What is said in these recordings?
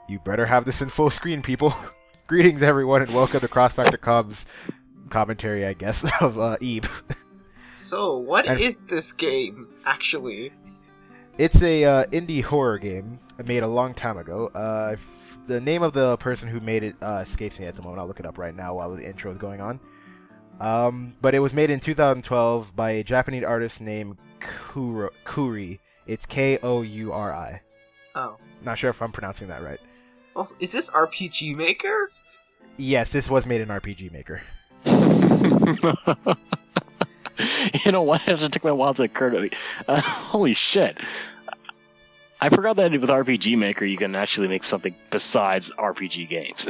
You better have this in full screen, people. Greetings, everyone, and welcome to CrossFactorComms commentary, I guess, of Eve. So, what is this game, actually? It's a indie horror game made a long time ago. The name of the person who made it escapes me at the moment. I'll look it up right now while the intro is going on. But it was made in 2012 by a Japanese artist named Kuri. It's Kouri. Oh. Not sure if I'm pronouncing that right. Also, is this RPG Maker? Yes, this was made in RPG Maker. You know what? It took me a while to occur to me. Holy shit. I forgot that with RPG Maker you can actually make something besides RPG games.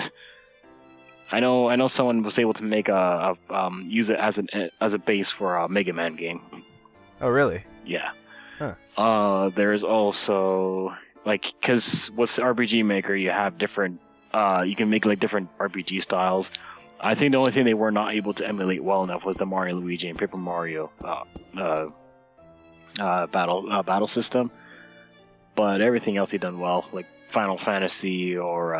I know someone was able to make use it as a base for a Mega Man game. Oh, really? Yeah. Huh. There's also because with RPG Maker you have different you can make different RPG styles. I think the only thing they were not able to emulate well enough was the Mario, Luigi, and Paper Mario battle system. But everything else they done well, like Final Fantasy or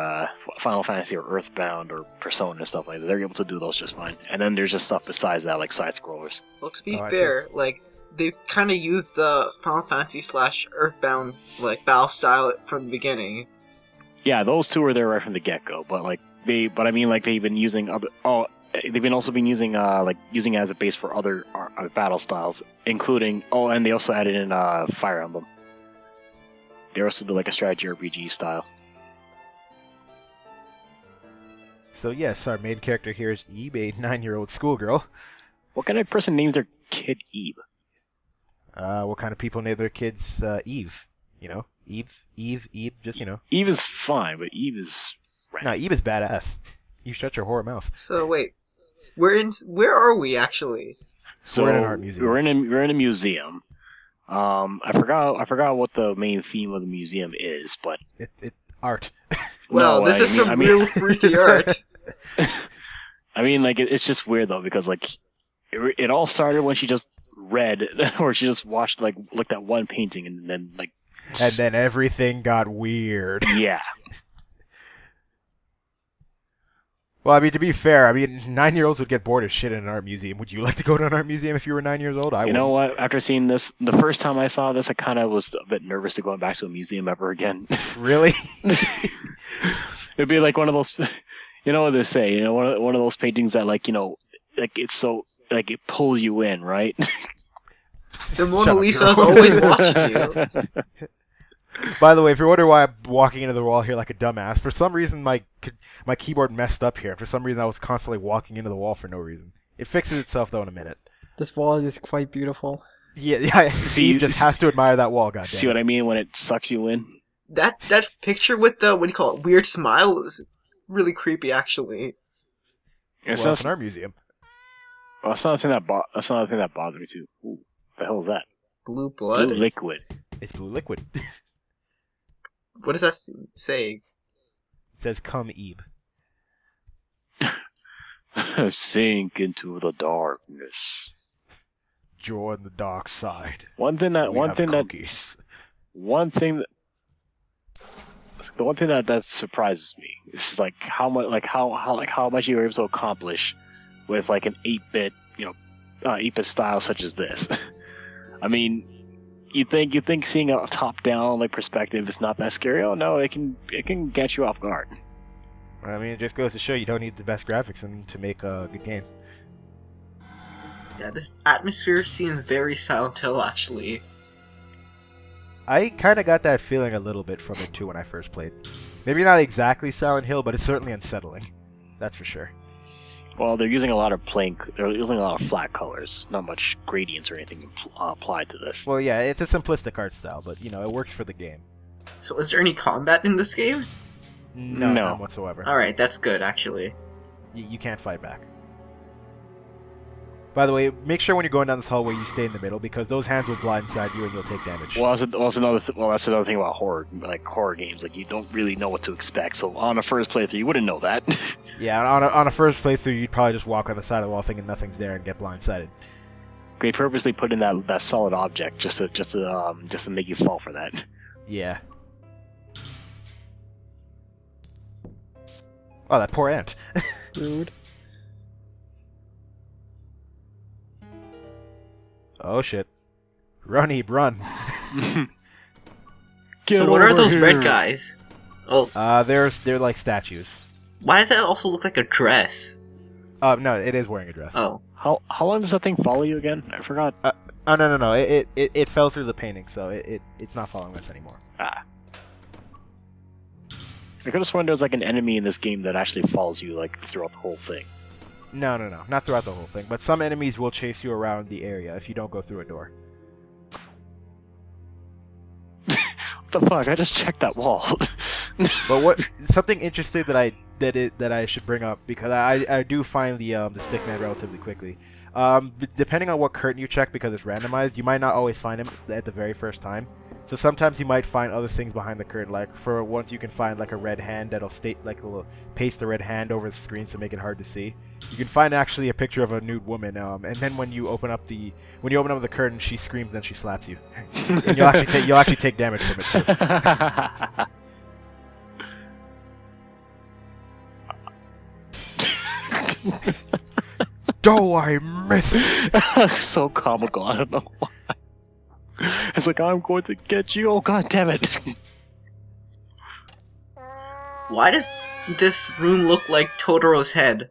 Earthbound or Persona and stuff like that. They're able to do those just fine. And then there's just stuff besides that, like side scrollers. Well, to be fair, they kind of used the Final Fantasy / Earthbound battle style from the beginning. Yeah, those two were there right from the get go. But they've been using other. They've been also been using using it as a base for other battle styles, including and they also added in Fire Emblem. They also do a strategy RPG style. So yes, our main character here is Eve, a 9-year-old schoolgirl. What kind of person names their kid Eve? What kind of people name their kids Eve? You know, Eve, just Eve is fine, but Eve is... No, Eve is badass. You shut your whore mouth. So wait, where are we actually? So we're in an art museum. We're in a museum. I forgot what the main theme of the museum is, but it art. Well, this is some real freaky art. I mean, it's just weird though because it all started when she just read or she just watched looked at one painting and then and then everything got weird. Yeah. Well, I mean, to be fair, 9-year-olds would get bored as shit in an art museum. Would you like to go to an art museum if you were 9 years old? I would. You know what? After seeing this, the first time I saw this, I kind of was a bit nervous to going back to a museum ever again. Really? It'd be like one of those, you know what they say, one of those paintings that it's so, it pulls you in, right? The Mona Lisa is always watching you. By the way, if you're wondering why I'm walking into the wall here like a dumbass, for some reason my keyboard messed up here. For some reason I was constantly walking into the wall for no reason. It fixes itself though in a minute. This wall is quite beautiful. Yeah. Steve just has to admire that wall, goddamn. See what I mean when it sucks you in? That picture with the weird smile is really creepy, actually. Well, it's an art museum. Well, that's another thing that bothered me too. Ooh, the hell is that? Blue blood. Blue liquid. It's blue liquid. What does that say? It says, "Come, Eve." Sink into the darkness. Join the dark side. The one thing that surprises me is how much you were able to accomplish with an 8-bit 8-bit style such as this. I mean, you think seeing a top-down perspective is not that scary? Oh no, it can get you off guard. I mean, it just goes to show you don't need the best graphics to make a good game. Yeah, this atmosphere seems very Silent Hill, actually. I kind of got that feeling a little bit from it too when I first played. Maybe not exactly Silent Hill, but it's certainly unsettling. That's for sure. Well, they're using a lot of flat colors, not much gradients or anything applied to this. Well, yeah, it's a simplistic art style, but it works for the game. So, is there any combat in this game? No, none whatsoever. Alright, that's good, actually. You can't fight back. By the way, make sure when you're going down this hallway you stay in the middle, because those hands will blindside you and you'll take damage. Well, that's another thing about horror games. You don't really know what to expect. So on a first playthrough, you wouldn't know that. Yeah, on a first playthrough, you'd probably just walk on the side of the wall thinking nothing's there and get blindsided. They purposely put in that solid object just to make you fall for that. Yeah. Oh, that poor ant. Rude. Oh shit. Run, Ebe, run. So what are those red guys? Oh, They're like statues. why does that also look like a dress? No, it is wearing a dress. Oh. How long does that thing follow you again? I forgot. Oh, no. It fell through the painting, so it's not following us anymore. I could have sworn there was like an enemy in this game that actually follows you like throughout the whole thing. No. Not throughout the whole thing, but some enemies will chase you around the area if you don't go through a door. What the fuck? I just checked that wall. But something interesting that I should bring up, because I do find the stickman relatively quickly. Depending on what curtain you check, because it's randomized, you might not always find him at the very first time. So sometimes you might find other things behind the curtain, like for once you can find like a red hand that'll paste the red hand over the screen to make it hard to see. You can find actually a picture of a nude woman, and then when you open up the curtain, she screams and she slaps you, and you'll actually take damage from it too. Do I miss? So comical. I don't know why. It's like, I'm going to get you. Oh god damn it! Why does this room look like Totoro's head?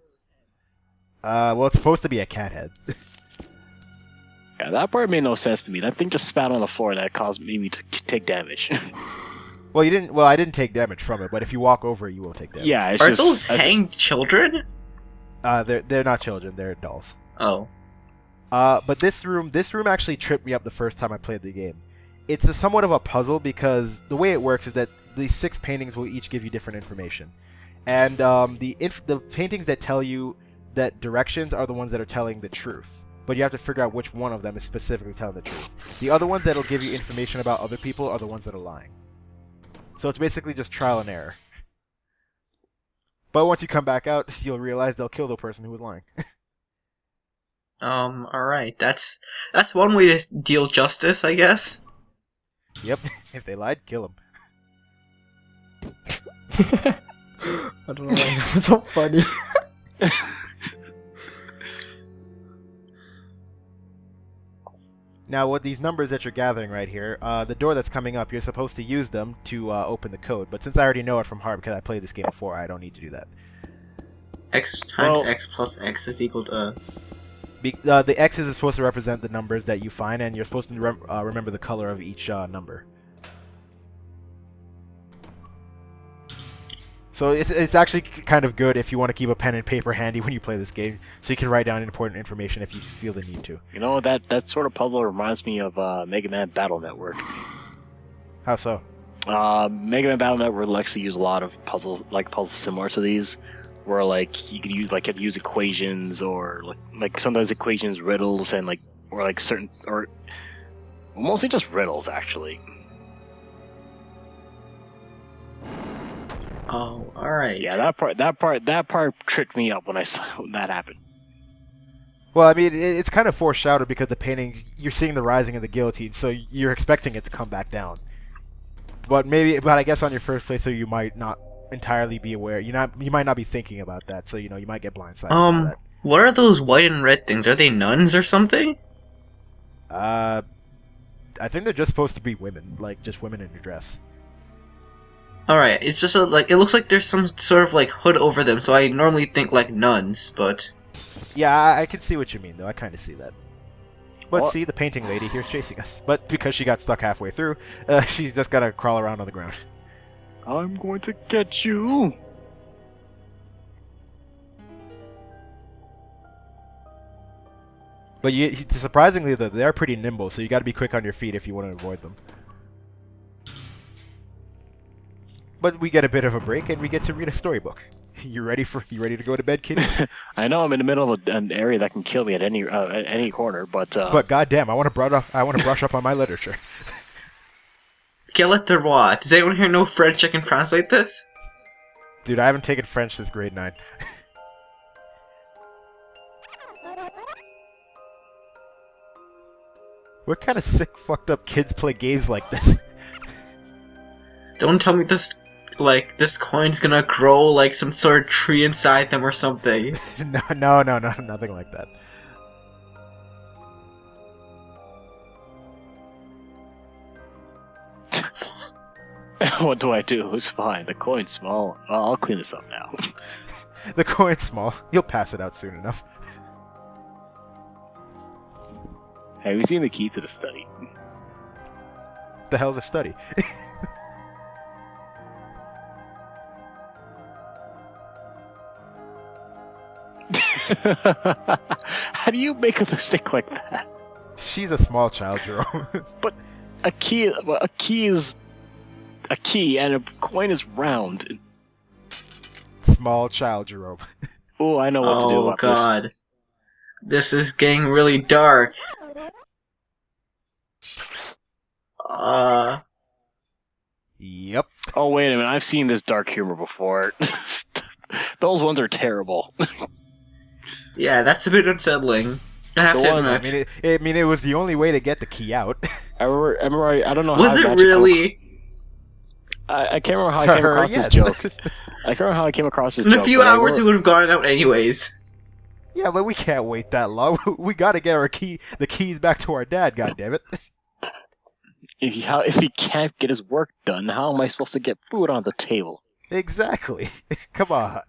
Well, it's supposed to be a cat head. Yeah, that part made no sense to me. That thing just spat on the floor and that caused me to take damage. Well, you didn't. Well, I didn't take damage from it, but if you walk over it, you will take damage. Yeah, it's Are just, those hanged children? They're not children. They're dolls. Oh. But this room actually tripped me up the first time I played the game. It's somewhat of a puzzle because the way it works is that the 6 paintings will each give you different information, and the paintings that tell you that directions are the ones that are telling the truth. But you have to figure out which one of them is specifically telling the truth. The other ones that'll give you information about other people are the ones that are lying. So it's basically just trial and error. But once you come back out, you'll realize they'll kill the person who was lying. Alright. That's one way to deal justice, I guess. Yep, if they lied, kill them. I don't know why that was so funny. Now, with these numbers that you're gathering right here, the door that's coming up, you're supposed to use them to open the code. But since I already know it from heart because I played this game before, I don't need to do that. X times X plus X is equal to... The X's is supposed to represent the numbers that you find, and you're supposed to remember the color of each number. So it's actually kind of good if you want to keep a pen and paper handy when you play this game, so you can write down important information if you feel the need to. You know, that sort of puzzle reminds me of Mega Man Battle Network. How so? Mega Man Battle Network likes to use a lot of puzzles similar to these, where like you have to use equations or like sometimes equations, riddles, and or mostly just riddles actually. Oh, alright. Yeah, that part tripped me up when I saw that happen. Well, I mean, it's kind of foreshadowed because the painting, you're seeing the rising of the guillotine, so you're expecting it to come back down. But I guess on your first playthrough, you might not entirely be aware. You might not be thinking about that, so you might get blindsided by that. What are those white and red things? Are they nuns or something? I think they're just supposed to be women, like just women in a dress. Alright, it's just it looks like there's some sort of hood over them, so I normally think nuns, but... Yeah, I can see what you mean, though. I kind of see that. But see, the painting lady here's chasing us. But because she got stuck halfway through, she's just gotta crawl around on the ground. I'm going to get you! But surprisingly, they are pretty nimble, so you gotta be quick on your feet if you want to avoid them. But we get a bit of a break, and we get to read a storybook. You ready to go to bed, kiddies? I know I'm in the middle of an area that can kill me at any corner, but goddamn, I want to brush up on my literature. Quel est le roi? Does anyone here know French? I can translate this? Dude, I haven't taken French since grade 9. What kind of sick, fucked up kids play games like this? Don't tell me this like this coin's gonna grow like some sort of tree inside them or something. No, nothing like that. What do I do? It's fine. The coin's small. I'll clean this up now. The coin's small. You'll pass it out soon enough. Have you seen the key to the study? The hell's a study? How do you make a mistake like that? She's a small child, Jerome. A key is a key, and a coin is round. Small child, Jerome. Oh, I know what to do Oh about god. This is getting really dark. Yep. this. Oh, wait a minute. I've seen this dark humor before. Those ones are terrible. Yeah, that's a bit unsettling. I have to one- admit. I mean, it was the only way to get the key out. I don't know how Was I it actually really? I can't remember how I To came her, across yes. this joke. I can't remember how I came across this In joke. a few but I hours, wrote- it would have gone out anyways. Yeah, but we can't wait that long. We gotta get the keys back to our dad. God damn it! If he can't get his work done, how am I supposed to get food on the table? Exactly. Come on.